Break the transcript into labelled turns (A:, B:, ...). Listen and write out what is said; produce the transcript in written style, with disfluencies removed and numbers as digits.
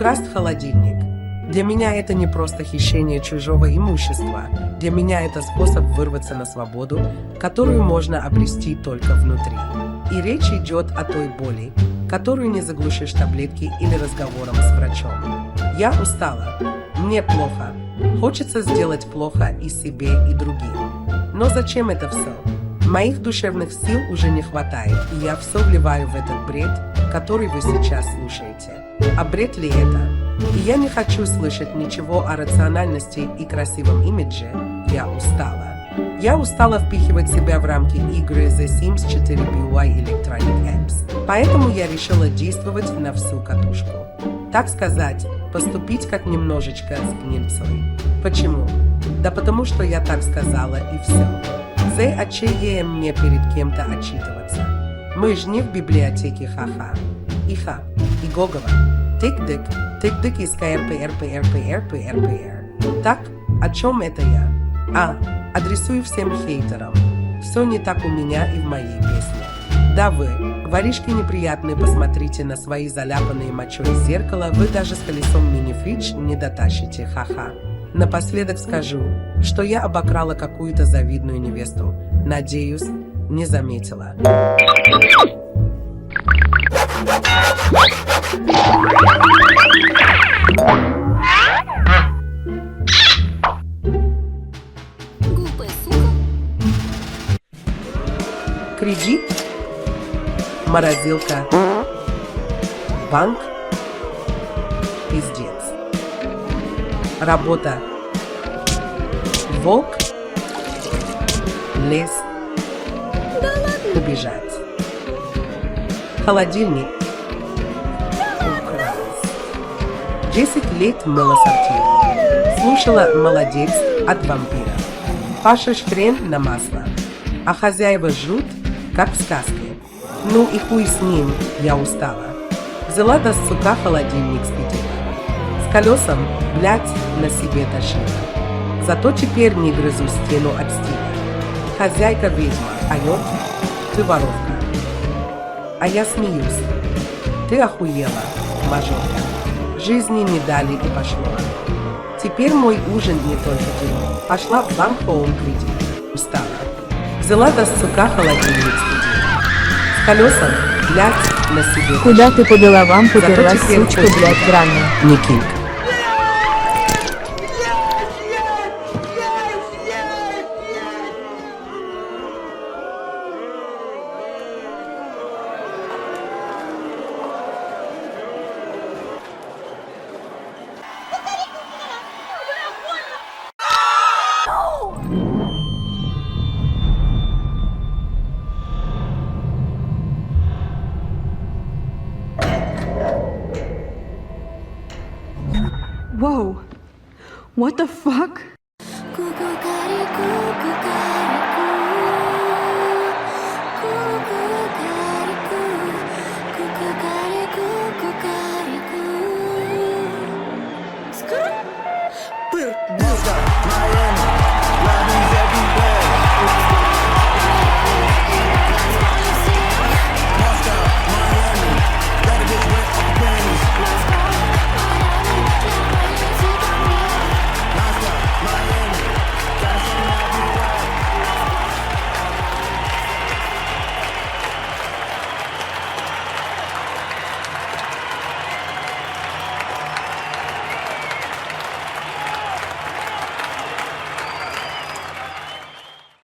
A: Украсть холодильник. Для меня это не просто хищение чужого имущества. Для меня это способ вырваться на свободу, которую можно обрести только внутри. И речь идет о той боли, которую не заглушишь таблетки или разговором с врачом. Я устала. Мне плохо. Хочется сделать плохо и себе, и другим. Но зачем это все? Моих душевных сил уже не хватает, и я все вливаю в этот бред, который вы сейчас слушаете. А бред ли это? И я не хочу слышать ничего о рациональности и красивом имидже. Я устала. Я устала впихивать себя в рамки игры The Sims 4 BY Electronic Apps. Поэтому я решила действовать на всю катушку. Так сказать, поступить как немножечко с гнильцой. Почему? Да потому что я так сказала и все. Зачем мне перед кем-то отчитываться? Мы ж не в библиотеке ха-ха. Иха, и Гогова. Тык-дык из КРПРПРПРПРПР. Так, о чем это я? Адресую всем хейтерам. Все не так у меня и в моей песне. Да вы, воришки неприятные, посмотрите на свои заляпанные мочой зеркала, вы даже с колесом мини-фрич не дотащите, ха-ха. Напоследок скажу, что я обокрала какую-то завидную невесту. Надеюсь, не заметила. Кредит, морозилка, банк, пиздец. Работа, волк, лес, убежать. Холодильник, украсть. 10 лет мыла сортир. Слушала «Молодец» от вампира. Пашешь хрен на масло. А хозяева жрут, как в сказке. Ну и хуй с ним, я устала. Взяла до сука холодильник спидила. С колесом, блять, на себе тащила. Зато теперь не грызу стену от стиля. Хозяйка ведьма, орёт, ты воровка. А я смеюсь. Ты охуела, мажорка. Жизни не дали и пошло. Теперь мой ужин не только дерьмо. Пошла в банк по кредит. Устала. Взяла до сука холодильник спидила. С колесом, блять, на себе.
B: Куда ты по головам поперлась, сучка, блять, драная?
A: Никинг.
C: Whoa, what the fuck?
D: Моя